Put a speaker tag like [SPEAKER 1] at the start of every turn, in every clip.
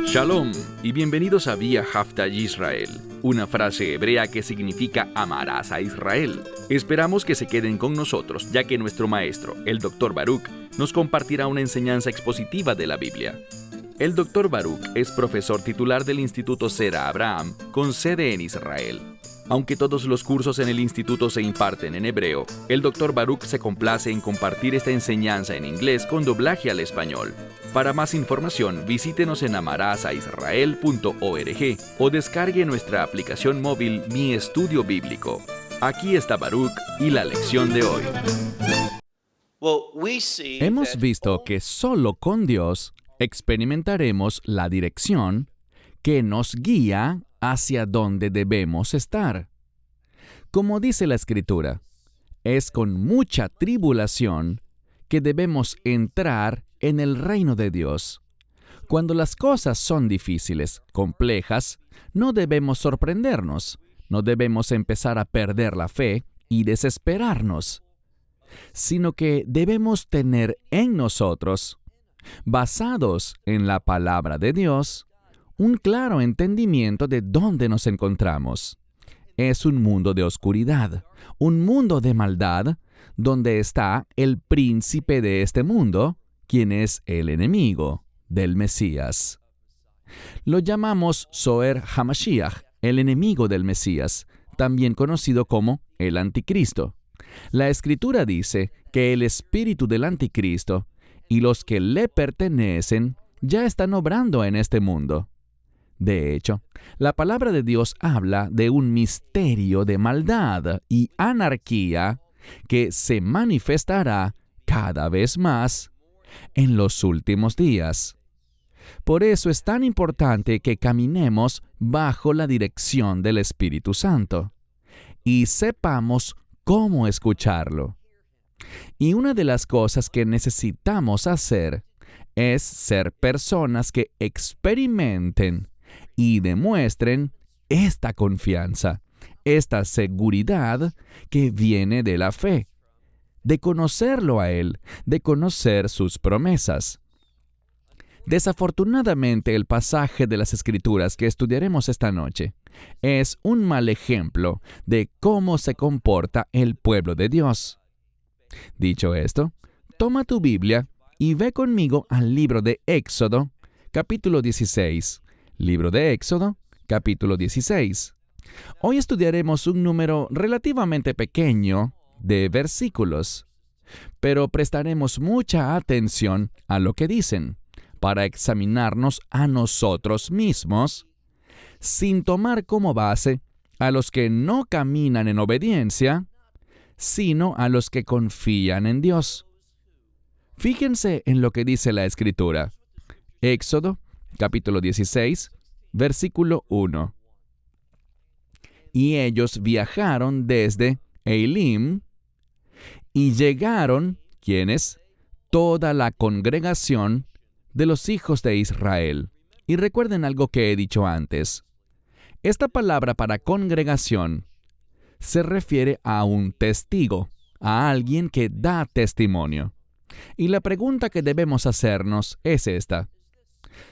[SPEAKER 1] Shalom y bienvenidos a Vía Haftaj Israel, una frase hebrea que significa amarás a Israel. Esperamos que se queden con nosotros, ya que nuestro maestro, el Dr. Baruch, nos compartirá una enseñanza expositiva de la Biblia. El Dr. Baruch es profesor titular del Instituto Zera Abraham, con sede en Israel. Aunque todos los cursos en el instituto se imparten en hebreo, el Dr. Baruch se complace en compartir esta enseñanza en inglés con doblaje al español. Para más información, visítenos en amarasaisrael.org o descargue nuestra aplicación móvil Mi Estudio Bíblico. Aquí está Baruch y la lección de hoy.
[SPEAKER 2] Hemos visto que solo con Dios experimentaremos la dirección que nos guía hacia donde debemos estar. Como dice la Escritura, es con mucha tribulación que debemos entrar en el reino de Dios. Cuando las cosas son difíciles, complejas, no debemos sorprendernos, no debemos empezar a perder la fe y desesperarnos, sino que debemos tener en nosotros, basados en la palabra de Dios, un claro entendimiento de dónde nos encontramos. Es un mundo de oscuridad, un mundo de maldad, donde está el príncipe de este mundo, quien es el enemigo del Mesías. Lo llamamos Zoer HaMashiach, el enemigo del Mesías, también conocido como el Anticristo. La Escritura dice que el espíritu del Anticristo y los que le pertenecen ya están obrando en este mundo. De hecho, la palabra de Dios habla de un misterio de maldad y anarquía que se manifestará cada vez más en los últimos días. Por eso es tan importante que caminemos bajo la dirección del Espíritu Santo y sepamos cómo escucharlo. Y una de las cosas que necesitamos hacer es ser personas que experimenten y demuestren esta confianza, esta seguridad que viene de la fe, de conocerlo a Él, de conocer sus promesas. Desafortunadamente, el pasaje de las Escrituras que estudiaremos esta noche es un mal ejemplo de cómo se comporta el pueblo de Dios. Dicho esto, toma tu Biblia y ve conmigo al libro de Éxodo, capítulo 16. Libro de Éxodo, capítulo 16. Hoy estudiaremos un número relativamente pequeño de versículos, pero prestaremos mucha atención a lo que dicen para examinarnos a nosotros mismos, sin tomar como base a los que no caminan en obediencia, sino a los que confían en Dios. Fíjense en lo que dice la Escritura. Éxodo, capítulo 16, versículo 1. Y ellos viajaron desde Elim y llegaron, ¿quiénes? Toda la congregación de los hijos de Israel. Y recuerden algo que he dicho antes. Esta palabra para congregación se refiere a un testigo, a alguien que da testimonio. Y la pregunta que debemos hacernos es esta: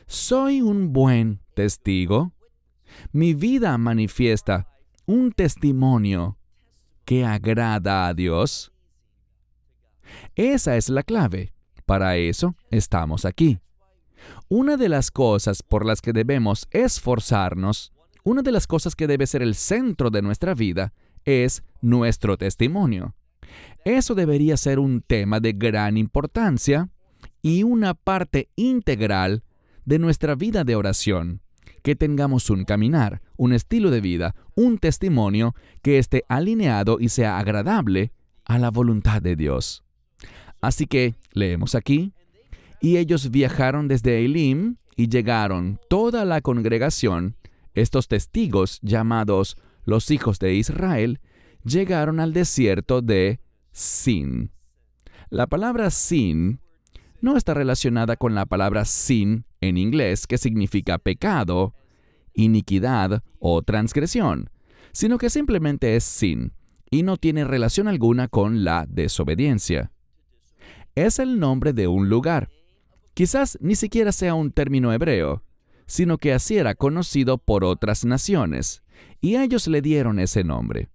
[SPEAKER 2] ¿soy un buen testigo? ¿Mi vida manifiesta un testimonio que agrada a Dios? Esa es la clave. Para eso estamos aquí. Una de las cosas por las que debemos esforzarnos, una de las cosas que debe ser el centro de nuestra vida, es nuestro testimonio. Eso debería ser un tema de gran importancia y una parte integral de nuestra vida de oración. Que tengamos un caminar, un estilo de vida, un testimonio que esté alineado y sea agradable a la voluntad de Dios. Así que leemos aquí: y ellos viajaron desde Elim y llegaron toda la congregación, estos testigos llamados los hijos de Israel, llegaron al desierto de Sin. La palabra Sin no está relacionada con la palabra sin en inglés, que significa pecado, iniquidad o transgresión, sino que simplemente es sin y no tiene relación alguna con la desobediencia. Es el nombre de un lugar. Quizás ni siquiera sea un término hebreo, sino que así era conocido por otras naciones, y ellos le dieron ese nombre.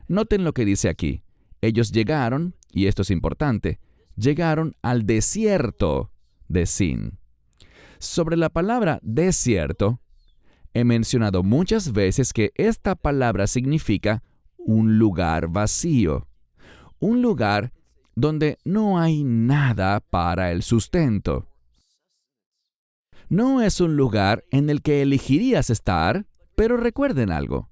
[SPEAKER 2] Noten lo que dice aquí. Ellos llegaron, y esto es importante, llegaron al desierto de Sin. Sobre la palabra desierto, he mencionado muchas veces que esta palabra significa un lugar vacío, un lugar donde no hay nada para el sustento. No es un lugar en el que elegirías estar, pero recuerden algo.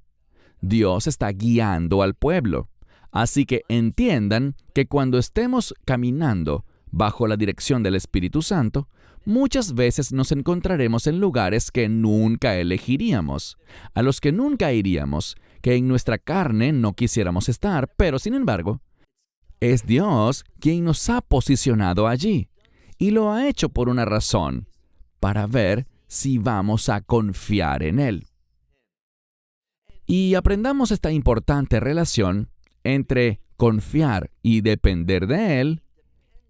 [SPEAKER 2] Dios está guiando al pueblo, así que entiendan que cuando estemos caminando bajo la dirección del Espíritu Santo, muchas veces nos encontraremos en lugares que nunca elegiríamos, a los que nunca iríamos, que en nuestra carne no quisiéramos estar, pero sin embargo, es Dios quien nos ha posicionado allí, y lo ha hecho por una razón, para ver si vamos a confiar en Él. Y aprendamos esta importante relación entre confiar y depender de Él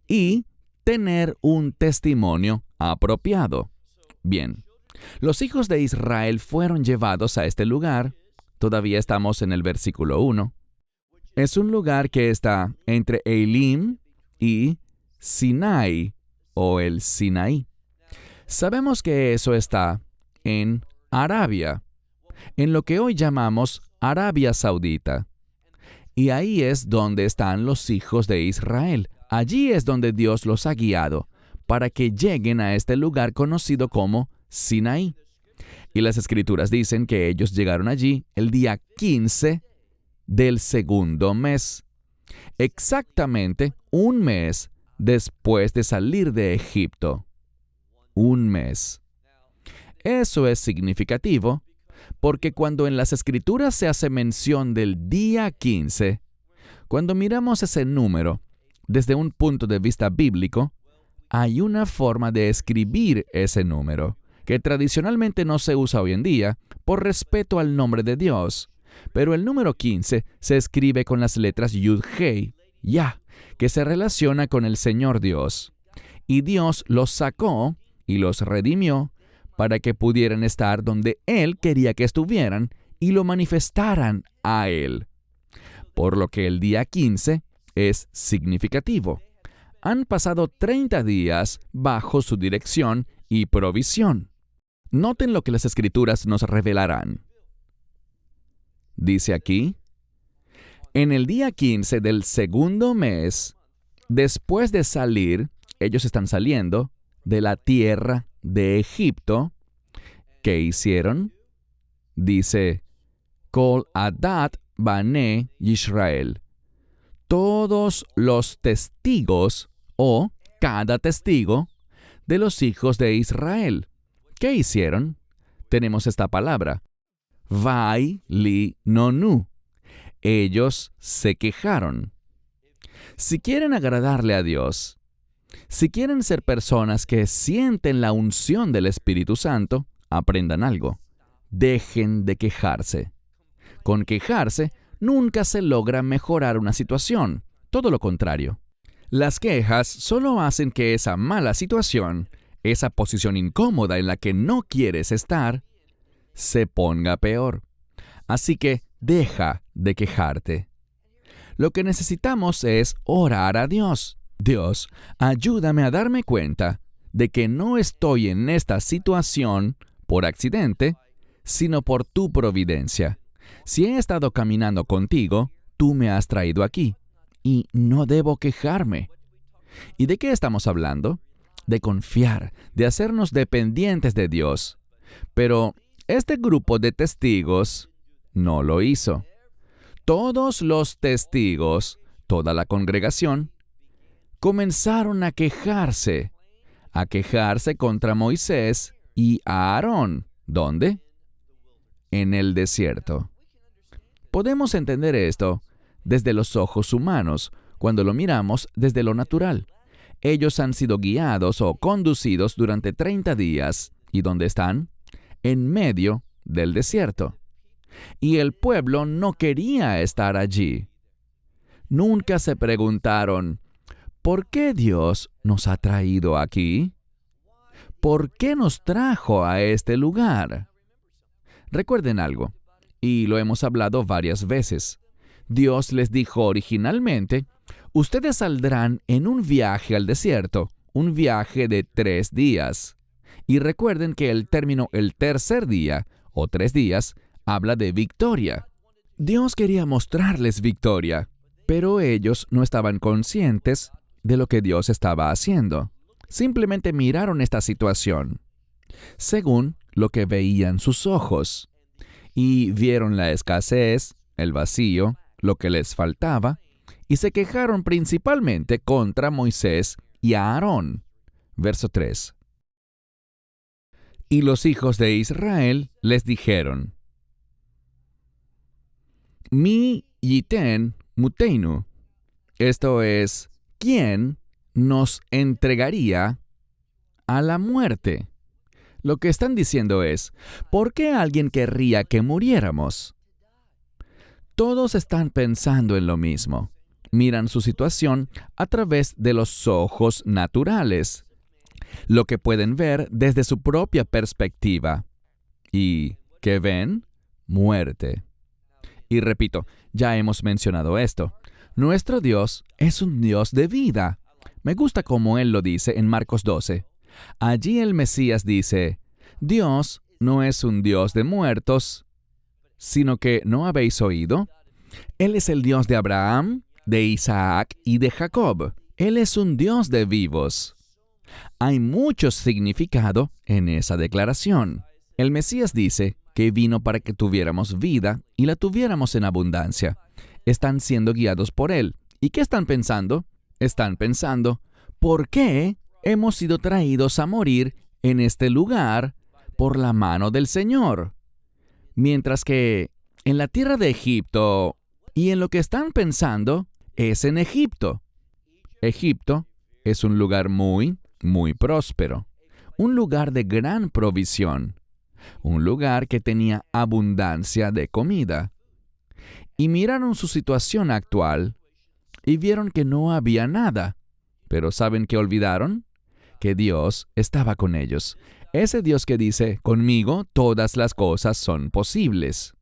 [SPEAKER 2] y tener un testimonio apropiado. Bien, los hijos de Israel fueron llevados a este lugar. Todavía estamos en el versículo 1. Es un lugar que está entre Elim y Sinai o el Sinaí. Sabemos que eso está en Arabia, en lo que hoy llamamos Arabia Saudita. Y ahí es donde están los hijos de Israel. Allí es donde Dios los ha guiado para que lleguen a este lugar conocido como Sinaí. Y las Escrituras dicen que ellos llegaron allí el día 15 del segundo mes, exactamente un mes después de salir de Egipto. Un mes. Eso es significativo, porque cuando en las Escrituras se hace mención del día 15, cuando miramos ese número desde un punto de vista bíblico, hay una forma de escribir ese número, que tradicionalmente no se usa hoy en día por respeto al nombre de Dios. Pero el número 15 se escribe con las letras Yud-Hei, Yah, que se relaciona con el Señor Dios. Y Dios los sacó y los redimió para que pudieran estar donde Él quería que estuvieran y lo manifestaran a Él. Por lo que el día 15 es significativo. Han pasado 30 días bajo su dirección y provisión. Noten lo que las Escrituras nos revelarán. Dice aquí, en el día 15 del segundo mes, después de salir, ellos están saliendo de la tierra de Egipto. ¿Qué hicieron? Dice, Kol Adat Bane Yisrael. Todos los testigos, o cada testigo, de los hijos de Israel. ¿Qué hicieron? Tenemos esta palabra. Vai li nonu. Ellos se quejaron. Si quieren agradarle a Dios, si quieren ser personas que sienten la unción del Espíritu Santo, aprendan algo. Dejen de quejarse. Con quejarse, nunca se logra mejorar una situación. Todo lo contrario. Las quejas solo hacen que esa mala situación, esa posición incómoda en la que no quieres estar, se ponga peor. Así que deja de quejarte. Lo que necesitamos es orar a Dios. Dios, ayúdame a darme cuenta de que no estoy en esta situación por accidente, sino por tu providencia. Si he estado caminando contigo, tú me has traído aquí, y no debo quejarme. ¿Y de qué estamos hablando? De confiar, de hacernos dependientes de Dios. Pero este grupo de testigos no lo hizo. Todos los testigos, toda la congregación, comenzaron a quejarse contra Moisés y a Aarón. ¿Dónde? En el desierto. Podemos entender esto desde los ojos humanos, cuando lo miramos desde lo natural. Ellos han sido guiados o conducidos durante 30 días. ¿Y dónde están? En medio del desierto. Y el pueblo no quería estar allí. Nunca se preguntaron, ¿por qué Dios nos ha traído aquí? ¿Por qué nos trajo a este lugar? Recuerden algo, y lo hemos hablado varias veces. Dios les dijo originalmente, ustedes saldrán en un viaje al desierto, un viaje de 3 días. Y recuerden que el término el tercer día, o 3 días, habla de victoria. Dios quería mostrarles victoria, pero ellos no estaban conscientes de lo que Dios estaba haciendo. Simplemente miraron esta situación, según lo que veían sus ojos, y vieron la escasez, el vacío, lo que les faltaba, y se quejaron principalmente contra Moisés y a Aarón. Verso 3. Y los hijos de Israel les dijeron, Mi yiten muteinu. Esto es, ¿quién nos entregaría a la muerte? Lo que están diciendo es, ¿por qué alguien querría que muriéramos? Todos están pensando en lo mismo. Miran su situación a través de los ojos naturales, lo que pueden ver desde su propia perspectiva. ¿Y qué ven? Muerte. Y repito, ya hemos mencionado esto. Nuestro Dios es un Dios de vida. Me gusta como Él lo dice en Marcos 12. Allí el Mesías dice, Dios no es un Dios de muertos, sino que ¿no habéis oído? Él es el Dios de Abraham, de Isaac y de Jacob. Él es un Dios de vivos. Hay mucho significado en esa declaración. El Mesías dice que vino para que tuviéramos vida y la tuviéramos en abundancia. Están siendo guiados por Él. ¿Y qué están pensando? Están pensando, ¿por qué hemos sido traídos a morir en este lugar por la mano del Señor? Mientras que en la tierra de Egipto, y en lo que están pensando, es en Egipto. Egipto es un lugar muy, muy próspero. Un lugar de gran provisión. Un lugar que tenía abundancia de comida. Y miraron su situación actual y vieron que no había nada. Pero ¿saben qué olvidaron? Que Dios estaba con ellos. Ese Dios que dice, conmigo todas las cosas son posibles.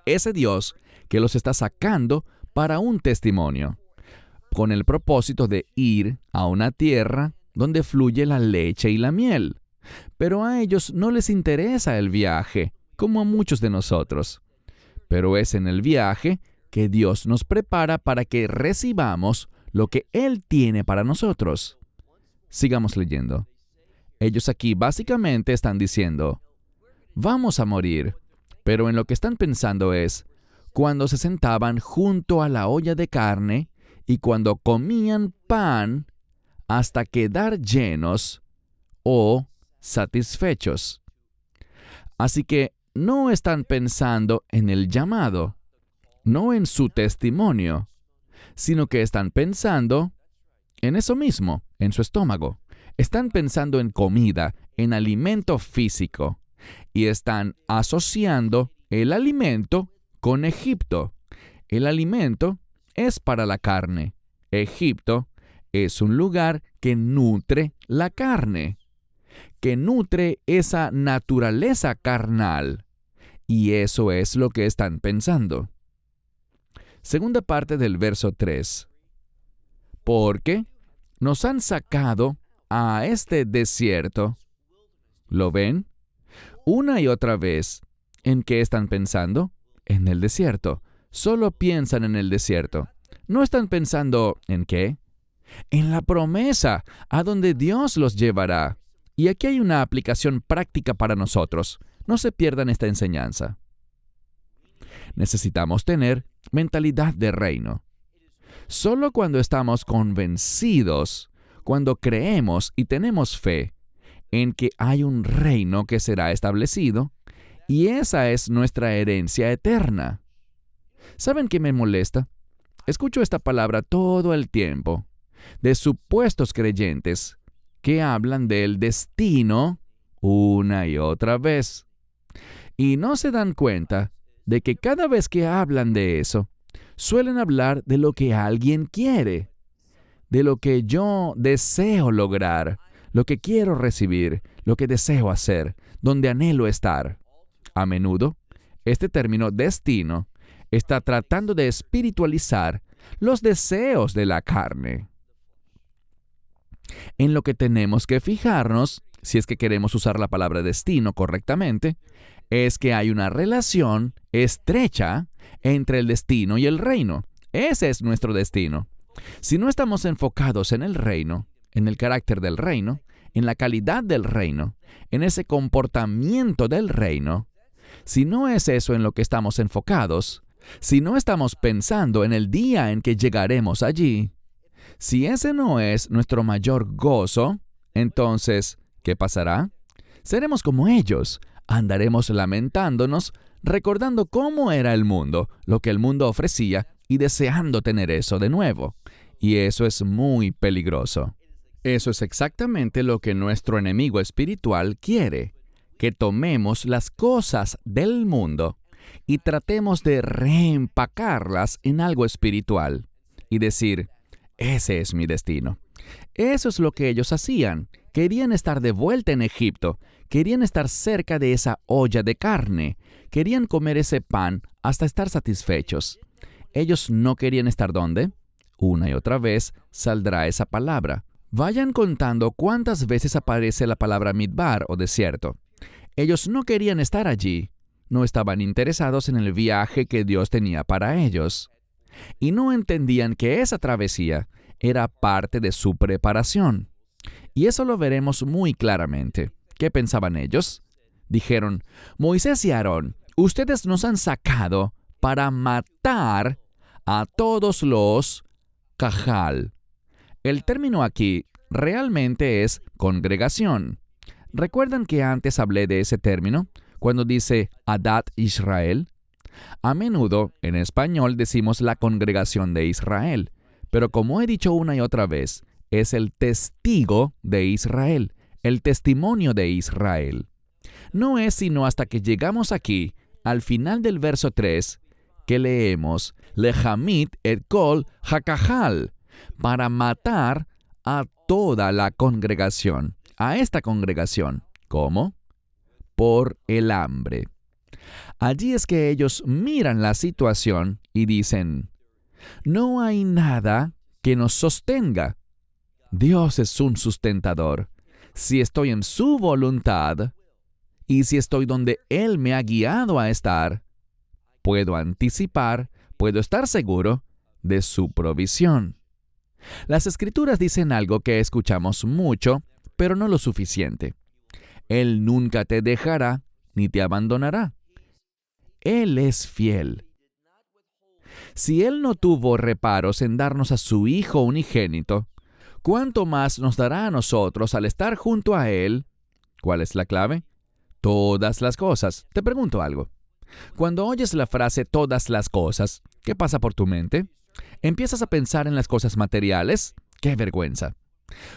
[SPEAKER 2] Ese Dios que los está sacando para un testimonio, con el propósito de ir a una tierra donde fluye la leche y la miel. Pero a ellos no les interesa el viaje, como a muchos de nosotros. Pero es en el viaje que Dios nos prepara para que recibamos lo que Él tiene para nosotros. Sigamos leyendo. Ellos aquí básicamente están diciendo, vamos a morir, pero en lo que están pensando es, cuando se sentaban junto a la olla de carne y cuando comían pan hasta quedar llenos o satisfechos. Así que no están pensando en el llamado, no en su testimonio, sino que están pensando en eso mismo, en su estómago. Están pensando en comida, en alimento físico, y están asociando el alimento con Egipto. El alimento es para la carne. Egipto es un lugar que nutre la carne, que nutre esa naturaleza carnal. Y eso es lo que están pensando. Segunda parte del verso 3. Porque nos han sacado a este desierto. ¿Lo ven? Una y otra vez. ¿En qué están pensando? En el desierto. Solo piensan en el desierto. ¿No están pensando en qué? En la promesa, a donde Dios los llevará. Y aquí hay una aplicación práctica para nosotros. No se pierdan esta enseñanza. Necesitamos tener mentalidad de reino. Solo cuando estamos convencidos, cuando creemos y tenemos fe en que hay un reino que será establecido, y esa es nuestra herencia eterna. ¿Saben qué me molesta? Escucho esta palabra todo el tiempo, de supuestos creyentes que hablan del destino una y otra vez. Y no se dan cuenta de que cada vez que hablan de eso, suelen hablar de lo que alguien quiere, de lo que yo deseo lograr, lo que quiero recibir, lo que deseo hacer, donde anhelo estar. A menudo, este término destino está tratando de espiritualizar los deseos de la carne. En lo que tenemos que fijarnos, si es que queremos usar la palabra destino correctamente, es que hay una relación estrecha entre el destino y el reino. Ese es nuestro destino. Si no estamos enfocados en el reino, en el carácter del reino, en la calidad del reino, en ese comportamiento del reino, si no es eso en lo que estamos enfocados, si no estamos pensando en el día en que llegaremos allí, si ese no es nuestro mayor gozo, entonces, ¿qué pasará? Seremos como ellos, andaremos lamentándonos, recordando cómo era el mundo, lo que el mundo ofrecía y deseando tener eso de nuevo. Y eso es muy peligroso. Eso es exactamente lo que nuestro enemigo espiritual quiere, que tomemos las cosas del mundo y tratemos de reempacarlas en algo espiritual y decir, ese es mi destino. Eso es lo que ellos hacían. Querían estar de vuelta en Egipto, querían estar cerca de esa olla de carne, querían comer ese pan hasta estar satisfechos. Ellos no querían estar ¿dónde? Una y otra vez saldrá esa palabra. Vayan contando cuántas veces aparece la palabra midbar o desierto. Ellos no querían estar allí. No estaban interesados en el viaje que Dios tenía para ellos. Y no entendían que esa travesía era parte de su preparación. Y eso lo veremos muy claramente. ¿Qué pensaban ellos? Dijeron, Moisés y Aarón, ustedes nos han sacado para matar a todos los cajal. El término aquí realmente es congregación. ¿Recuerdan que antes hablé de ese término cuando dice Adat Israel? A menudo, en español, decimos la congregación de Israel, pero como he dicho una y otra vez, es el testigo de Israel, el testimonio de Israel. No es sino hasta que llegamos aquí, al final del verso 3, que leemos Lehamit et kol hakajal, para matar a toda la congregación, a esta congregación. ¿Cómo? Por el hambre. Allí es que ellos miran la situación y dicen, no hay nada que nos sostenga. Dios es un sustentador. Si estoy en su voluntad y si estoy donde Él me ha guiado a estar, puedo anticipar, puedo estar seguro de su provisión. Las Escrituras dicen algo que escuchamos mucho, pero no lo suficiente. Él nunca te dejará ni te abandonará. Él es fiel. Si Él no tuvo reparos en darnos a su Hijo unigénito, ¿cuánto más nos dará a nosotros al estar junto a Él? ¿Cuál es la clave? Todas las cosas. Te pregunto algo. Cuando oyes la frase todas las cosas, ¿qué pasa por tu mente? ¿Empiezas a pensar en las cosas materiales? ¡Qué vergüenza!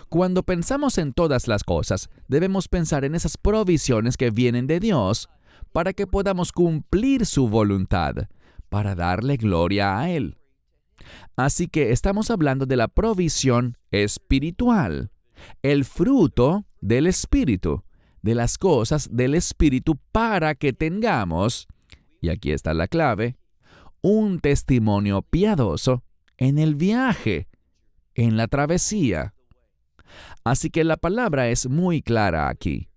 [SPEAKER 2] Cuando pensamos en todas las cosas, debemos pensar en esas provisiones que vienen de Dios para que podamos cumplir su voluntad, para darle gloria a Él. Así que estamos hablando de la provisión espiritual, el fruto del Espíritu, de las cosas del Espíritu para que tengamos, y aquí está la clave, un testimonio piadoso en el viaje, en la travesía. Así que la palabra es muy clara aquí.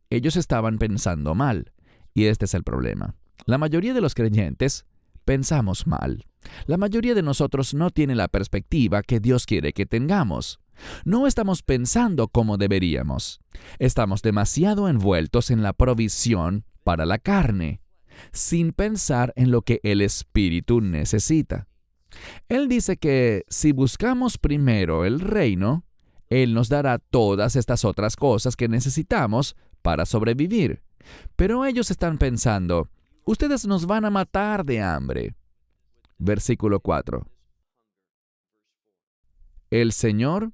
[SPEAKER 2] Ellos estaban pensando mal, y este es el problema. La mayoría de los creyentes pensamos mal. La mayoría de nosotros no tiene la perspectiva que Dios quiere que tengamos. No estamos pensando como deberíamos. Estamos demasiado envueltos en la provisión para la carne, sin pensar en lo que el Espíritu necesita. Él dice que si buscamos primero el reino, Él nos dará todas estas otras cosas que necesitamos para sobrevivir. Pero ellos están pensando, ustedes nos van a matar de hambre. Versículo 4. El Señor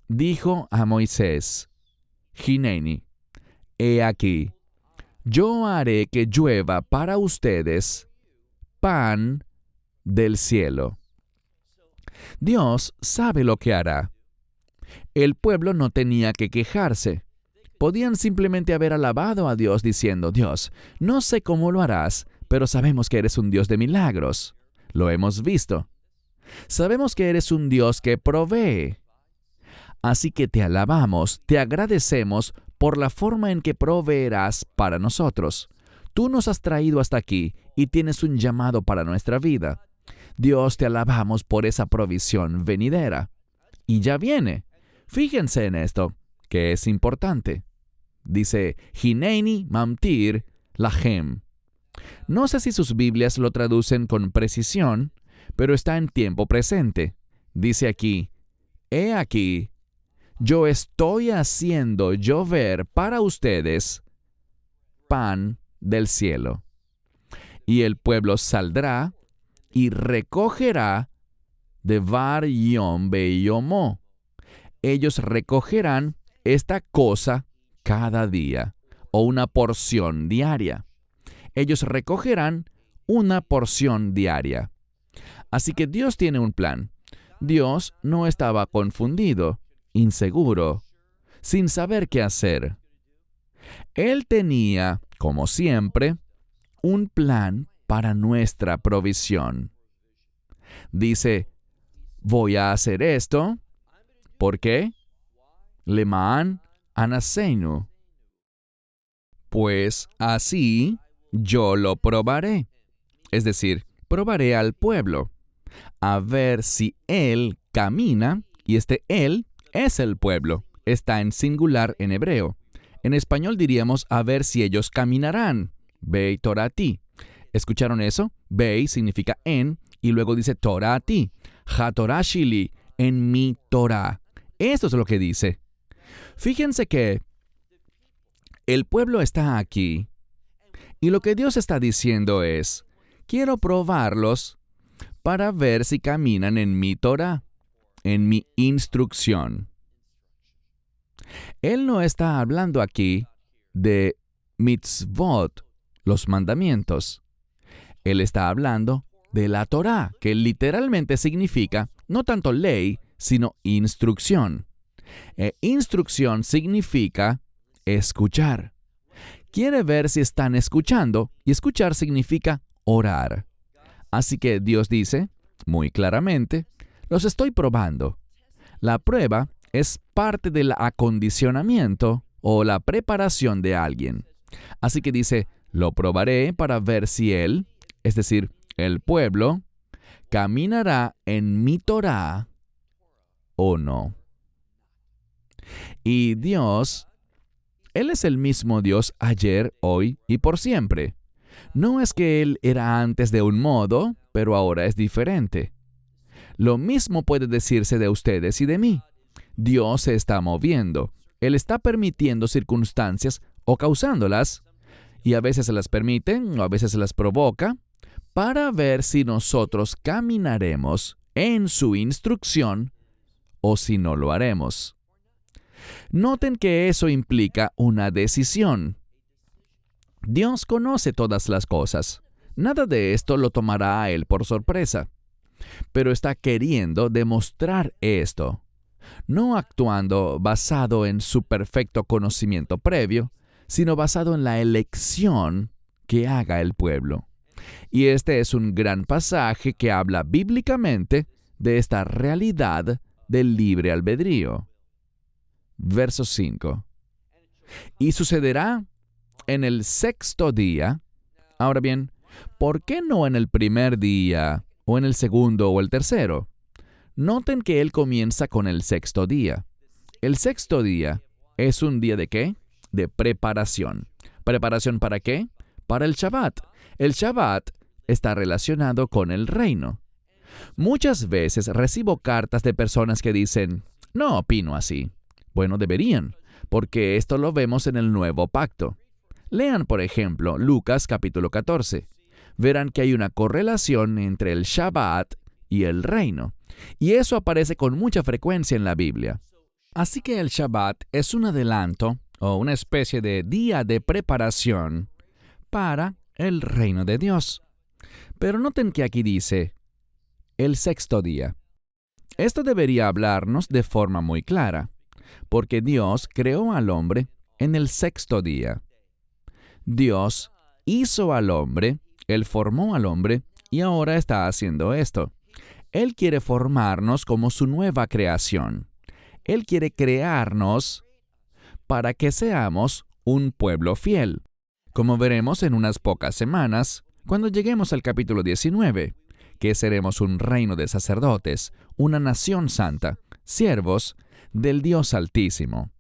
[SPEAKER 2] dijo a Moisés, Hineni, he aquí, yo haré que llueva para ustedes pan del cielo. Dios sabe lo que hará. El pueblo no tenía que quejarse. Podían simplemente haber alabado a Dios diciendo, Dios, no sé cómo lo harás, pero sabemos que eres un Dios de milagros. Lo hemos visto. Sabemos que eres un Dios que provee. Así que te alabamos, te agradecemos por la forma en que proveerás para nosotros. Tú nos has traído hasta aquí y tienes un llamado para nuestra vida. Dios, te alabamos por esa provisión venidera. Y ya viene. Fíjense en esto, que es importante. Dice, Hineini mamtir lahem. No sé si sus Biblias lo traducen con precisión, pero está en tiempo presente. Dice aquí, he aquí, yo estoy haciendo llover para ustedes pan del cielo. Y el pueblo saldrá y recogerá de Var Yom Be Yomo. Ellos recogerán esta cosa cada día, o una porción diaria. Ellos recogerán una porción diaria. Así que Dios tiene un plan. Dios no estaba confundido, inseguro, sin saber qué hacer. Él tenía, como siempre, un plan para nuestra provisión. Dice, voy a hacer esto. ¿Por qué? Lemaan anaseinu. Pues así yo lo probaré. Es decir, probaré al pueblo, a ver si él camina, y este él es el pueblo. Está en singular en hebreo. En español diríamos a ver si ellos caminarán. Bei torati. ¿Escucharon eso? Bei significa en, y luego dice torati. Hatorashili, en mi Torah. Esto es lo que dice. Fíjense que el pueblo está aquí, y lo que Dios está diciendo es, quiero probarlos para ver si caminan en mi Torah, en mi instrucción. Él no está hablando aquí de mitzvot, los mandamientos. Él está hablando de la Torah, que literalmente significa no tanto ley, sino instrucción. Instrucción significa escuchar. Quiere ver si están escuchando, y escuchar significa orar. Así que Dios dice, muy claramente, los estoy probando. La prueba es parte del acondicionamiento o la preparación de alguien. Así que dice, lo probaré para ver si él, es decir, el pueblo, caminará en mi Torah o no. Y Dios, Él es el mismo Dios ayer, hoy y por siempre. No es que Él era antes de un modo, pero ahora es diferente. Lo mismo puede decirse de ustedes y de mí. Dios se está moviendo. Él está permitiendo circunstancias o causándolas, y a veces se las permite o a veces se las provoca, para ver si nosotros caminaremos en su instrucción o si no lo haremos. Noten que eso implica una decisión. Dios conoce todas las cosas. Nada de esto lo tomará a Él por sorpresa. Pero está queriendo demostrar esto, no actuando basado en su perfecto conocimiento previo, sino basado en la elección que haga el pueblo. Y este es un gran pasaje que habla bíblicamente de esta realidad del libre albedrío. Verso 5. Y sucederá en el sexto día. Ahora bien, ¿por qué no en el primer día, o en el segundo o el tercero? Noten que él comienza con el sexto día. El sexto día es un día ¿de qué? De preparación. ¿Preparación para qué? Para el Shabbat. El Shabbat está relacionado con el reino. Muchas veces recibo cartas de personas que dicen, no opino así. Bueno, deberían, porque esto lo vemos en el Nuevo Pacto. Lean, por ejemplo, Lucas capítulo 14. Verán que hay una correlación entre el Shabbat y el reino. Y eso aparece con mucha frecuencia en la Biblia. Así que el Shabbat es un adelanto o una especie de día de preparación para el reino de Dios. Pero noten que aquí dice el sexto día. Esto debería hablarnos de forma muy clara, porque Dios creó al hombre en el sexto día. Dios hizo al hombre, Él formó al hombre y ahora está haciendo esto. Él quiere formarnos como su nueva creación. Él quiere crearnos para que seamos un pueblo fiel, como veremos en unas pocas semanas, cuando lleguemos al capítulo 19, que seremos un reino de sacerdotes, una nación santa, siervos del Dios Altísimo.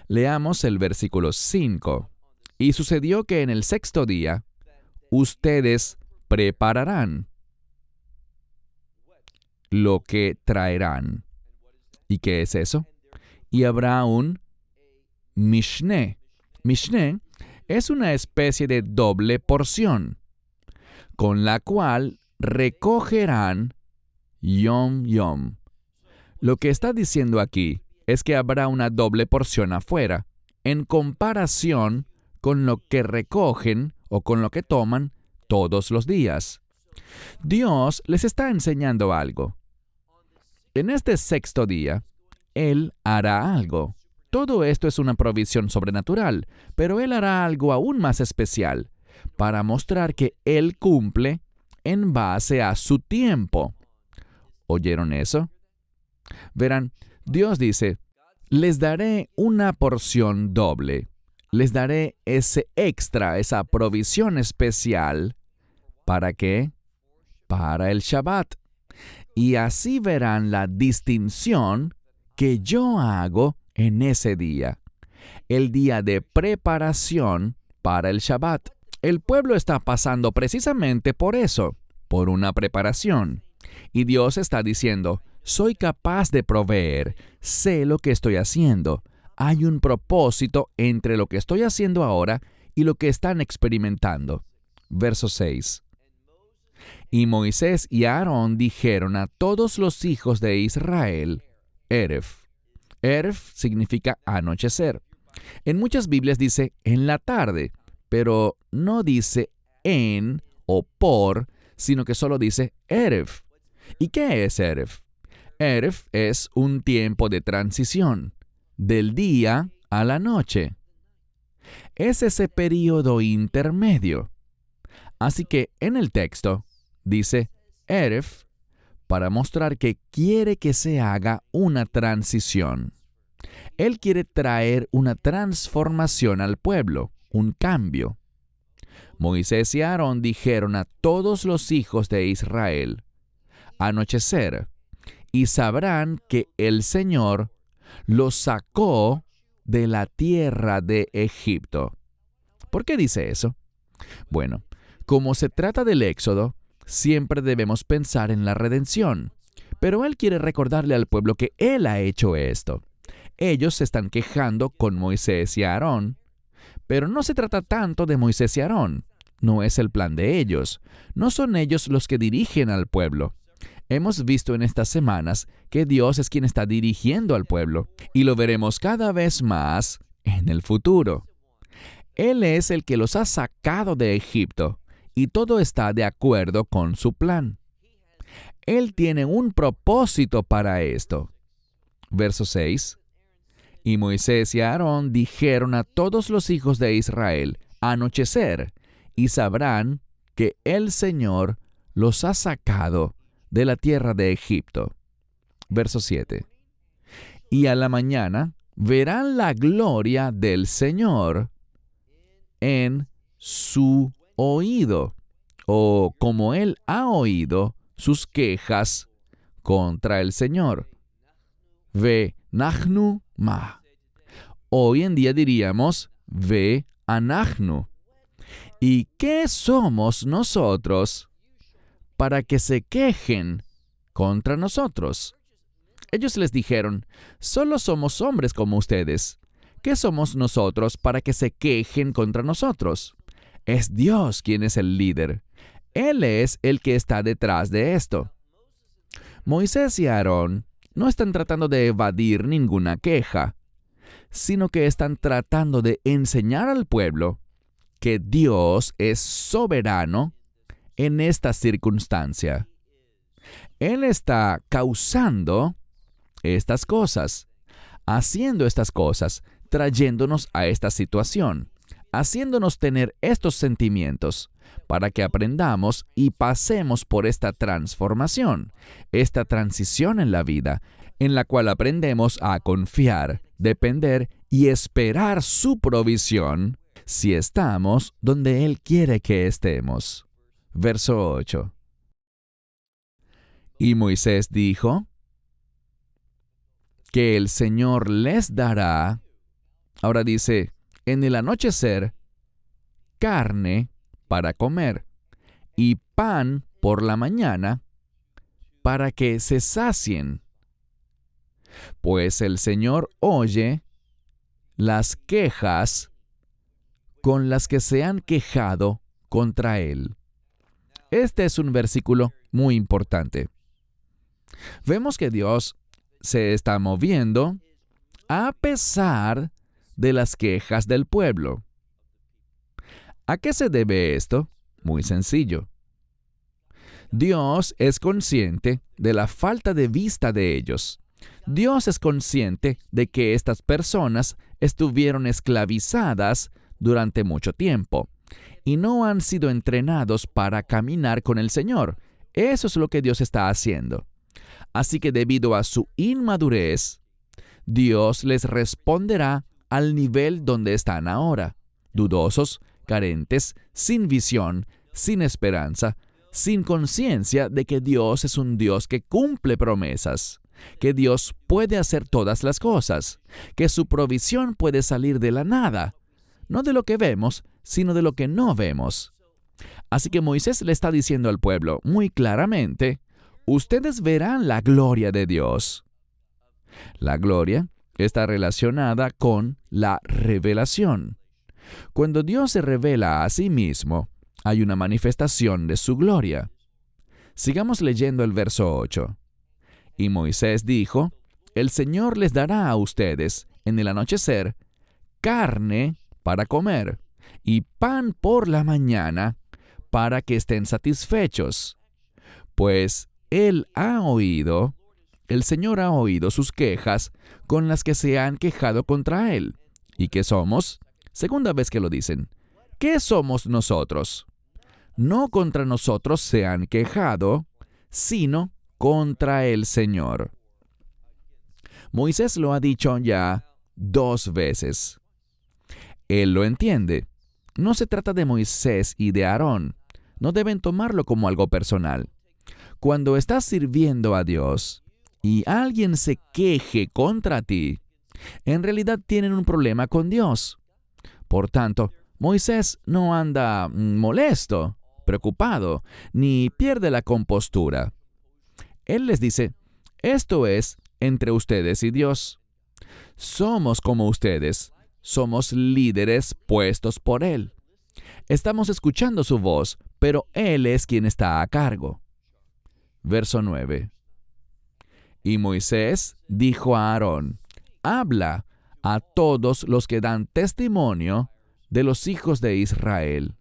[SPEAKER 2] Leamos el versículo 5. Y sucedió que en el sexto día, ustedes prepararán lo que traerán. ¿Y qué es eso? Y habrá un mishné. Mishné es una especie de doble porción, con la cual recogerán yom yom. Lo que está diciendo aquí es que habrá una doble porción afuera, en comparación con lo que recogen o con lo que toman todos los días. Dios les está enseñando algo. En este sexto día, Él hará algo. Todo esto es una provisión sobrenatural, pero Él hará algo aún más especial para mostrar que Él cumple en base a su tiempo. ¿Oyeron eso? Verán, Dios dice, les daré una porción doble. Les daré ese extra, esa provisión especial. ¿Para qué? Para el Shabbat. Y así verán la distinción que yo hago en ese día, el día de preparación para el Shabbat. El pueblo está pasando precisamente por eso, por una preparación. Y Dios está diciendo, soy capaz de proveer, sé lo que estoy haciendo. Hay un propósito entre lo que estoy haciendo ahora y lo que están experimentando. Verso 6. Y Moisés y Aarón dijeron a todos los hijos de Israel, Erev. Erev significa anochecer. En muchas Biblias dice en la tarde, pero no dice en o por, sino que solo dice Erev. ¿Y qué es Erev? Erev es un tiempo de transición, del día a la noche. Es ese periodo intermedio. Así que en el texto dice Erev para mostrar que quiere que se haga una transición. Él quiere traer una transformación al pueblo, un cambio. Moisés y Aarón dijeron a todos los hijos de Israel, anochecer, y sabrán que el Señor los sacó de la tierra de Egipto. ¿Por qué dice eso? Bueno, como se trata del Éxodo, siempre debemos pensar en la redención. Pero Él quiere recordarle al pueblo que Él ha hecho esto. Ellos se están quejando con Moisés y Aarón, pero no se trata tanto de Moisés y Aarón. No es el plan de ellos. No son ellos los que dirigen al pueblo. Hemos visto en estas semanas que Dios es quien está dirigiendo al pueblo, y lo veremos cada vez más en el futuro. Él es el que los ha sacado de Egipto, y todo está de acuerdo con su plan. Él tiene un propósito para esto. Verso 6. Y Moisés y Aarón dijeron a todos los hijos de Israel, anochecer, y sabrán que el Señor los ha sacado de la tierra de Egipto. Verso 7. Y a la mañana verán la gloria del Señor en su oído, o como Él ha oído sus quejas contra el Señor. Ve nachnu ma. Hoy en día diríamos ve anachnu. ¿Y qué somos nosotros para que se quejen contra nosotros? Ellos les dijeron, solo somos hombres como ustedes. ¿Qué somos nosotros para que se quejen contra nosotros? Es Dios quien es el líder. Él es el que está detrás de esto. Moisés y Aarón no están tratando de evadir ninguna queja, sino que están tratando de enseñar al pueblo que Dios es soberano en esta circunstancia. Él está causando estas cosas, haciendo estas cosas, trayéndonos a esta situación, haciéndonos tener estos sentimientos, para que aprendamos y pasemos por esta transformación, esta transición en la vida, en la cual aprendemos a confiar, depender y esperar su provisión si estamos donde Él quiere que estemos. Verso 8. Y Moisés dijo que el Señor les dará, ahora dice, en el anochecer, carne para comer y pan por la mañana para que se sacien. Pues el Señor oye las quejas con las que se han quejado contra Él. Este es un versículo muy importante. Vemos que Dios se está moviendo a pesar de las quejas del pueblo. ¿A qué se debe esto? Muy sencillo. Dios es consciente de la falta de vista de ellos. Dios es consciente de que estas personas estuvieron esclavizadas durante mucho tiempo y no han sido entrenados para caminar con el Señor. Eso es lo que Dios está haciendo. Así que debido a su inmadurez, Dios les responderá al nivel donde están ahora, dudosos, carentes, sin visión, sin esperanza, sin conciencia de que Dios es un Dios que cumple promesas, que Dios puede hacer todas las cosas, que su provisión puede salir de la nada, no de lo que vemos, sino de lo que no vemos. Así que Moisés le está diciendo al pueblo muy claramente, ustedes verán la gloria de Dios. La gloria está relacionada con la revelación. Cuando Dios se revela a sí mismo, hay una manifestación de su gloria. Sigamos leyendo el verso 8. Y Moisés dijo, el Señor les dará a ustedes, en el anochecer, carne para comer, y pan por la mañana, para que estén satisfechos. Pues el Señor ha oído sus quejas con las que se han quejado contra Él. ¿Y qué somos? Segunda vez que lo dicen. ¿Qué somos nosotros? No contra nosotros se han quejado, sino contra el Señor. Moisés lo ha dicho ya 2 veces. Él lo entiende. No se trata de Moisés y de Aarón. No deben tomarlo como algo personal. Cuando estás sirviendo a Dios y alguien se queje contra ti, en realidad tienen un problema con Dios. Por tanto, Moisés no anda molesto, preocupado, ni pierde la compostura. Él les dice, esto es entre ustedes y Dios. Somos como ustedes, somos líderes puestos por Él. Estamos escuchando su voz, pero Él es quien está a cargo. Verso 9. Y Moisés dijo a Aarón, habla a todos los que dan testimonio de los hijos de Israel,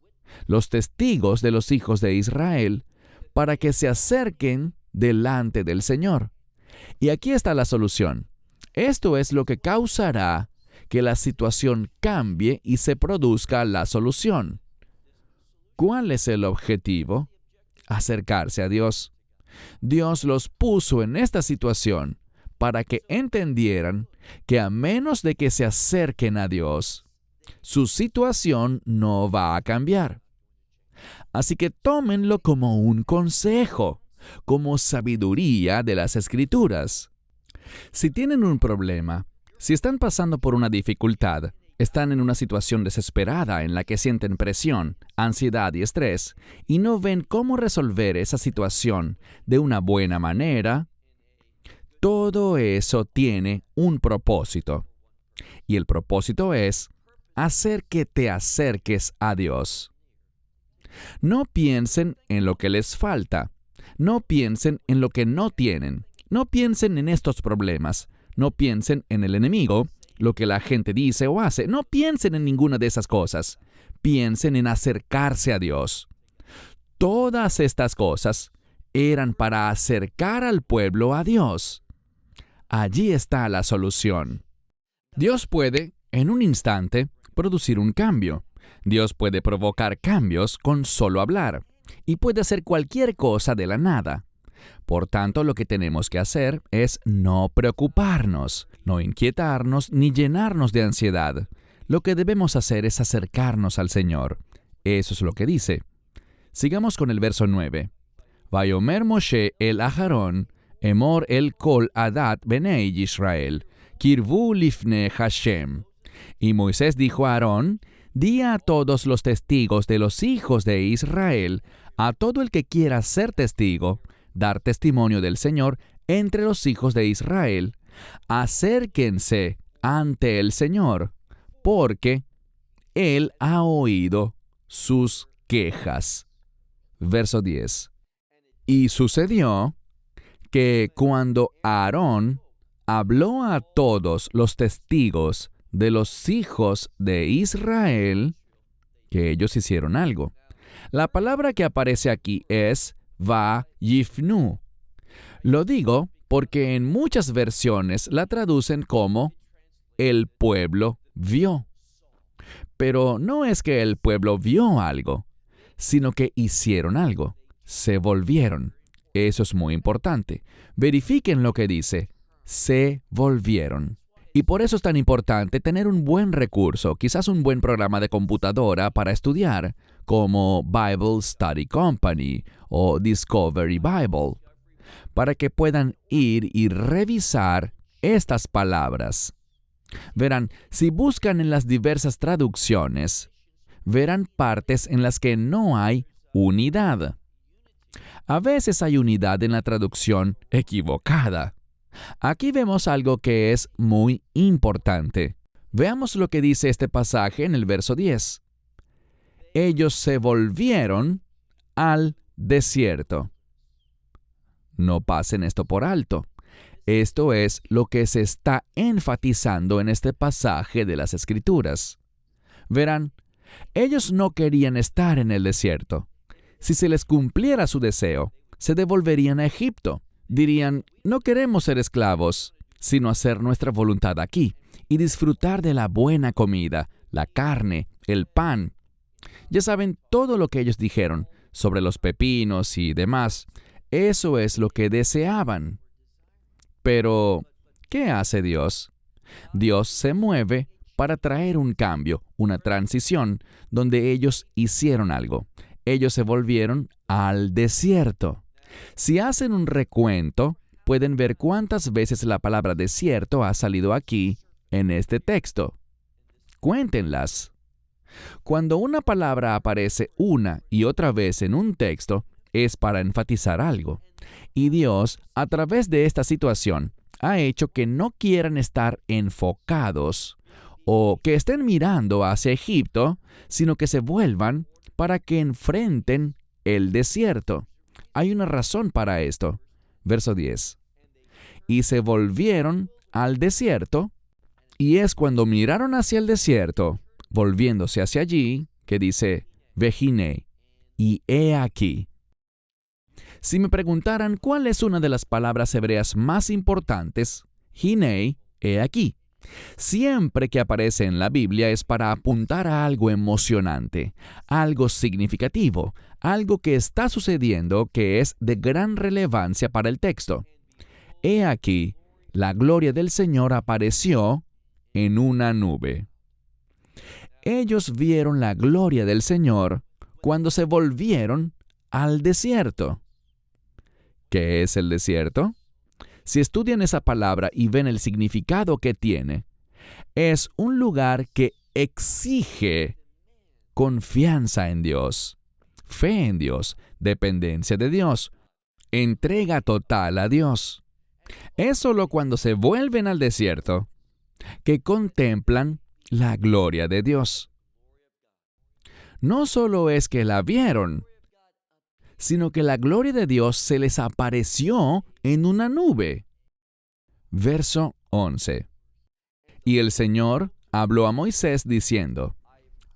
[SPEAKER 2] los testigos de los hijos de Israel, para que se acerquen delante del Señor. Y aquí está la solución. Esto es lo que causará que la situación cambie y se produzca la solución. ¿Cuál es el objetivo? Acercarse a Dios. Dios los puso en esta situación para que entendieran que a menos de que se acerquen a Dios, su situación no va a cambiar. Así que tómenlo como un consejo, como sabiduría de las Escrituras. Si tienen un problema, si están pasando por una dificultad, están en una situación desesperada en la que sienten presión, ansiedad y estrés, y no ven cómo resolver esa situación de una buena manera, todo eso tiene un propósito. Y el propósito es hacer que te acerques a Dios. No piensen en lo que les falta. No piensen en lo que no tienen. No piensen en estos problemas. No piensen en el enemigo, lo que la gente dice o hace. No piensen en ninguna de esas cosas. Piensen en acercarse a Dios. Todas estas cosas eran para acercar al pueblo a Dios. Allí está la solución. Dios puede, en un instante, producir un cambio. Dios puede provocar cambios con solo hablar, y puede hacer cualquier cosa de la nada. Por tanto, lo que tenemos que hacer es no preocuparnos, no inquietarnos ni llenarnos de ansiedad. Lo que debemos hacer es acercarnos al Señor. Eso es lo que dice. Sigamos con el verso 9. Vayomer Moshe el Aharón, Emor el Kol Adat Benei Israel, Kirvu Lifne Hashem. Y Moisés dijo a Aarón, di a todos los testigos de los hijos de Israel, a todo el que quiera ser testigo, dar testimonio del Señor entre los hijos de Israel, acérquense ante el Señor, porque Él ha oído sus quejas. Verso 10. Y sucedió que cuando Aarón habló a todos los testigos de los hijos de Israel, que ellos hicieron algo. La palabra que aparece aquí es va-yifnu. Lo digo porque en muchas versiones la traducen como el pueblo vio. Pero no es que el pueblo vio algo, sino que hicieron algo. Se volvieron. Eso es muy importante. Verifiquen lo que dice. Se volvieron. Y por eso es tan importante tener un buen recurso, quizás un buen programa de computadora para estudiar, como Bible Study Company o Discovery Bible, para que puedan ir y revisar estas palabras. Verán, si buscan en las diversas traducciones, verán partes en las que no hay unidad. A veces hay unidad en la traducción equivocada. Aquí vemos algo que es muy importante. Veamos lo que dice este pasaje en el verso 10. Ellos se volvieron al desierto. No pasen esto por alto. Esto es lo que se está enfatizando en este pasaje de las Escrituras. Verán, ellos no querían estar en el desierto. Si se les cumpliera su deseo, se devolverían a Egipto. Dirían, no queremos ser esclavos, sino hacer nuestra voluntad aquí y disfrutar de la buena comida, la carne, el pan. Ya saben todo lo que ellos dijeron sobre los pepinos y demás. Eso es lo que deseaban. Pero, ¿qué hace Dios? Dios se mueve para traer un cambio, una transición, donde ellos hicieron algo. Ellos se volvieron al desierto. Si hacen un recuento, pueden ver cuántas veces la palabra desierto ha salido aquí, en este texto. Cuéntenlas. Cuando una palabra aparece una y otra vez en un texto, es para enfatizar algo. Y Dios, a través de esta situación, ha hecho que no quieran estar enfocados o que estén mirando hacia Egipto, sino que se vuelvan para que enfrenten el desierto. Hay una razón para esto. Verso 10. Y se volvieron al desierto, y es cuando miraron hacia el desierto, volviéndose hacia allí, que dice, Vejine, y he aquí. Si me preguntaran cuál es una de las palabras hebreas más importantes, Hinei, he aquí. Siempre que aparece en la Biblia es para apuntar a algo emocionante, algo significativo, algo que está sucediendo que es de gran relevancia para el texto. He aquí, la gloria del Señor apareció en una nube. Ellos vieron la gloria del Señor cuando se volvieron al desierto. ¿Qué es el desierto? Si estudian esa palabra y ven el significado que tiene, es un lugar que exige confianza en Dios, fe en Dios, dependencia de Dios, entrega total a Dios. Es solo cuando se vuelven al desierto que contemplan la gloria de Dios. No solo es que la vieron, sino que la gloria de Dios se les apareció en una nube. Verso 11. Y el Señor habló a Moisés diciendo,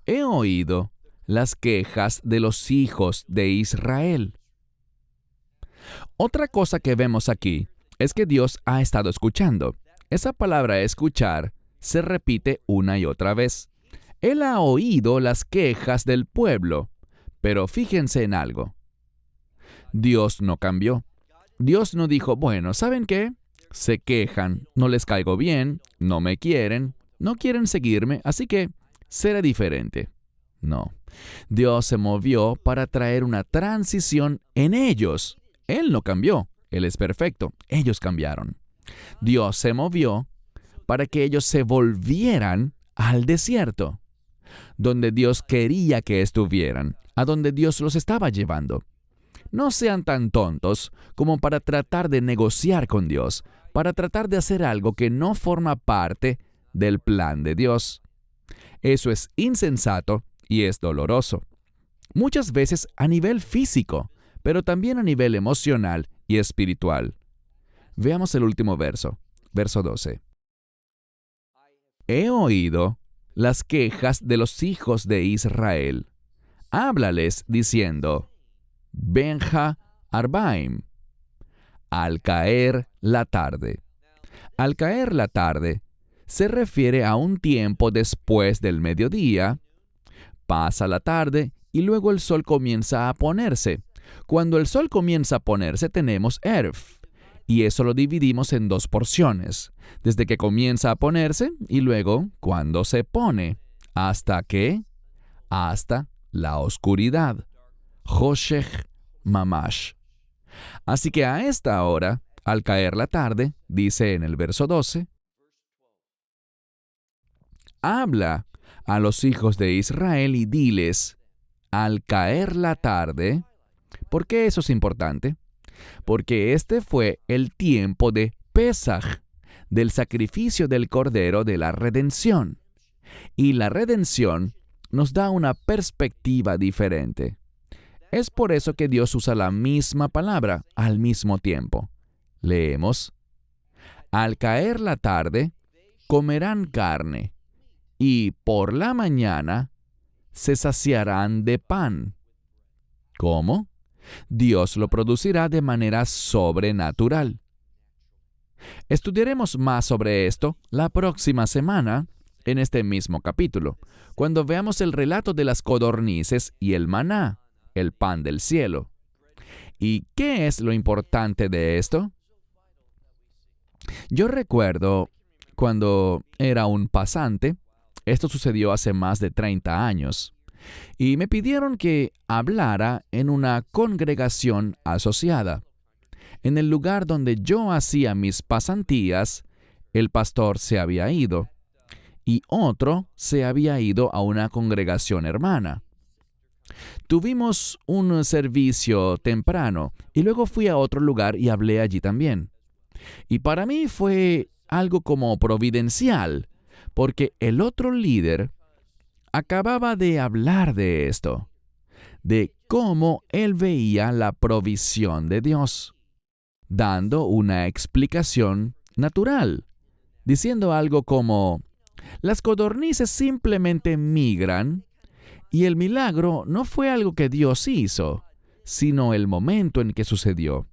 [SPEAKER 2] he oído las quejas de los hijos de Israel. Otra cosa que vemos aquí es que Dios ha estado escuchando. Esa palabra escuchar se repite una y otra vez. Él ha oído las quejas del pueblo, pero fíjense en algo. Dios no cambió. Dios no dijo, bueno, ¿saben qué? Se quejan, no les caigo bien, no me quieren, no quieren seguirme, así que seré diferente. No. Dios se movió para traer una transición en ellos. Él no cambió. Él es perfecto. Ellos cambiaron. Dios se movió para que ellos se volvieran al desierto, donde Dios quería que estuvieran, a donde Dios los estaba llevando. No sean tan tontos como para tratar de negociar con Dios, para tratar de hacer algo que no forma parte del plan de Dios. Eso es insensato y es doloroso. Muchas veces a nivel físico, pero también a nivel emocional y espiritual. Veamos el último verso, verso 12. He oído las quejas de los hijos de Israel. Háblales diciendo, Benja Arbaim, al caer la tarde. Al caer la tarde se refiere a un tiempo después del mediodía. Pasa la tarde y luego el sol comienza a ponerse. Cuando el sol comienza a ponerse tenemos Erev, y eso lo dividimos en dos porciones, desde que comienza a ponerse y luego cuando se pone. ¿Hasta qué? Hasta la oscuridad. Hoshech Mamash. Así que a esta hora, al caer la tarde, dice en el verso 12, habla a los hijos de Israel y diles, al caer la tarde. ¿Por qué eso es importante? Porque este fue el tiempo de Pesaj, del sacrificio del Cordero de la redención. Y la redención nos da una perspectiva diferente. Es por eso que Dios usa la misma palabra al mismo tiempo. Leemos, al caer la tarde, comerán carne, y por la mañana se saciarán de pan. ¿Cómo? Dios lo producirá de manera sobrenatural. Estudiaremos más sobre esto la próxima semana en este mismo capítulo, cuando veamos el relato de las codornices y el maná, el pan del cielo. ¿Y qué es lo importante de esto? Yo recuerdo cuando era un pasante, esto sucedió hace más de 30 años, y me pidieron que hablara en una congregación asociada. En el lugar donde yo hacía mis pasantías, el pastor se había ido, y otro se había ido a una congregación hermana. Tuvimos un servicio temprano, y luego fui a otro lugar y hablé allí también. Y para mí fue algo como providencial, porque el otro líder acababa de hablar de esto, de cómo él veía la provisión de Dios, dando una explicación natural, diciendo algo como, las codornices simplemente migran, y el milagro no fue algo que Dios hizo, sino el momento en que sucedió.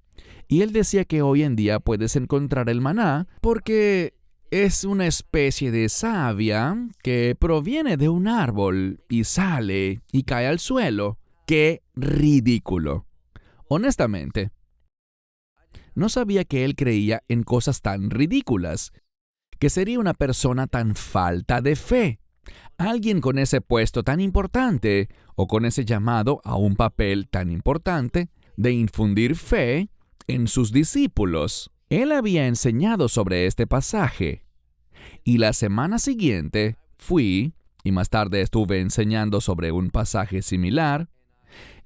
[SPEAKER 2] Y él decía que hoy en día puedes encontrar el maná porque es una especie de savia que proviene de un árbol y sale y cae al suelo. ¡Qué ridículo! Honestamente, no sabía que él creía en cosas tan ridículas, que sería una persona tan falta de fe. Alguien con ese puesto tan importante o con ese llamado a un papel tan importante de infundir fe en sus discípulos. Él había enseñado sobre este pasaje. Y la semana siguiente fui, y más tarde estuve enseñando sobre un pasaje similar,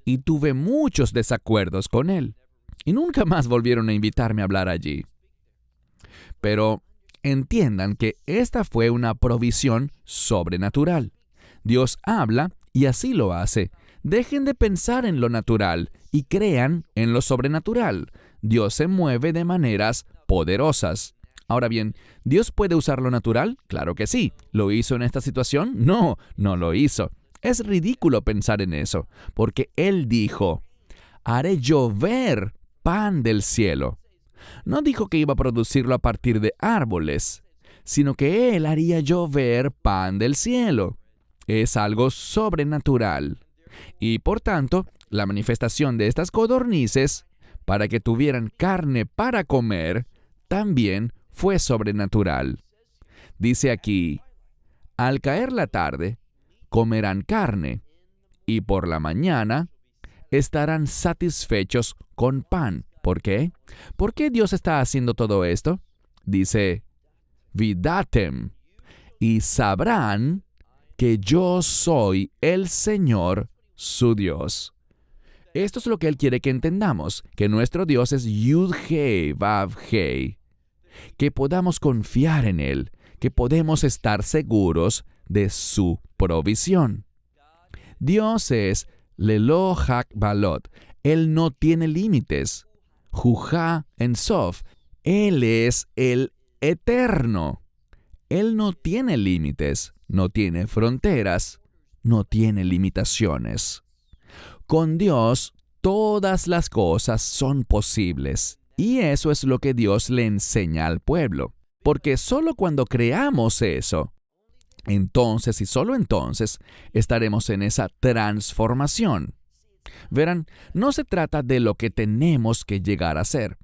[SPEAKER 2] y tuve muchos desacuerdos con él. Y nunca más volvieron a invitarme a hablar allí. Pero entiendan que esta fue una provisión sobrenatural. Dios habla y así lo hace. Dejen de pensar en lo natural y crean en lo sobrenatural. Dios se mueve de maneras poderosas. Ahora bien, ¿Dios puede usar lo natural? Claro que sí. ¿Lo hizo en esta situación? No, no lo hizo. Es ridículo pensar en eso, porque Él dijo, haré llover pan del cielo. No dijo que iba a producirlo a partir de árboles, sino que Él haría llover pan del cielo. Es algo sobrenatural. Y por tanto, la manifestación de estas codornices, para que tuvieran carne para comer, también fue sobrenatural. Dice aquí, al caer la tarde, comerán carne, y por la mañana estarán satisfechos con pan. ¿Por qué? ¿Por qué Dios está haciendo todo esto? Dice, vidatem, y sabrán que yo soy el Señor, su Dios. Esto es lo que Él quiere que entendamos, que nuestro Dios es Yud-Hei, Vav-Hei, que podamos confiar en Él, que podemos estar seguros de su provisión. Dios es Lelo Hakbalot. Él no tiene límites. Juha en Sof. Él es el eterno. Él no tiene límites, no tiene fronteras, no tiene limitaciones. Con Dios, todas las cosas son posibles. Y eso es lo que Dios le enseña al pueblo. Porque solo cuando creamos eso, entonces y solo entonces estaremos en esa transformación. Verán, no se trata de lo que tenemos que llegar a ser.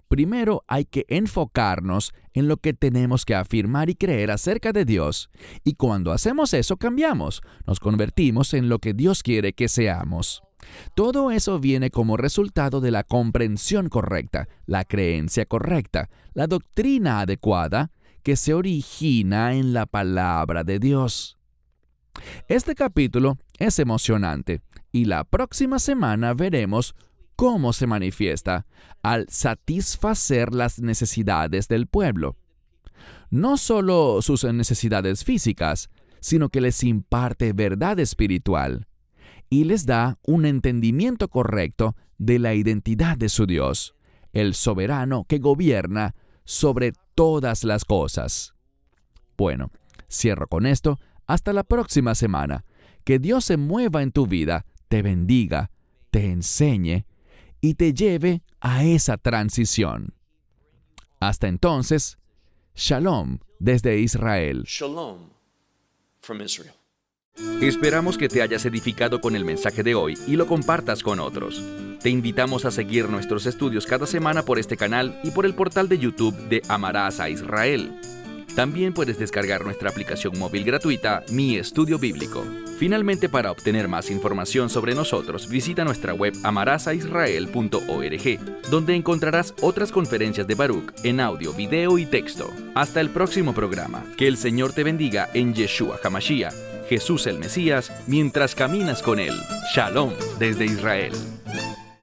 [SPEAKER 2] Primero hay que enfocarnos en lo que tenemos que afirmar y creer acerca de Dios. Y cuando hacemos eso, cambiamos. Nos convertimos en lo que Dios quiere que seamos. Todo eso viene como resultado de la comprensión correcta, la creencia correcta, la doctrina adecuada que se origina en la palabra de Dios. Este capítulo es emocionante y la próxima semana veremos cómo se manifiesta al satisfacer las necesidades del pueblo. No solo sus necesidades físicas, sino que les imparte verdad espiritual y les da un entendimiento correcto de la identidad de su Dios, el soberano que gobierna sobre todas las cosas. Bueno, cierro con esto. Hasta la próxima semana. Que Dios se mueva en tu vida, te bendiga, te enseñe y te lleve a esa transición. Hasta entonces, Shalom desde Israel.
[SPEAKER 3] Shalom from Israel.
[SPEAKER 1] Esperamos que te hayas edificado con el mensaje de hoy y lo compartas con otros. Te invitamos a seguir nuestros estudios cada semana por este canal y por el portal de YouTube de Amarás a Israel. También puedes descargar nuestra aplicación móvil gratuita, Mi Estudio Bíblico. Finalmente, para obtener más información sobre nosotros, visita nuestra web amarasaisrael.org, donde encontrarás otras conferencias de Baruch en audio, video y texto. Hasta el próximo programa. Que el Señor te bendiga en Yeshua HaMashiach, Jesús el Mesías, mientras caminas con Él. Shalom desde Israel.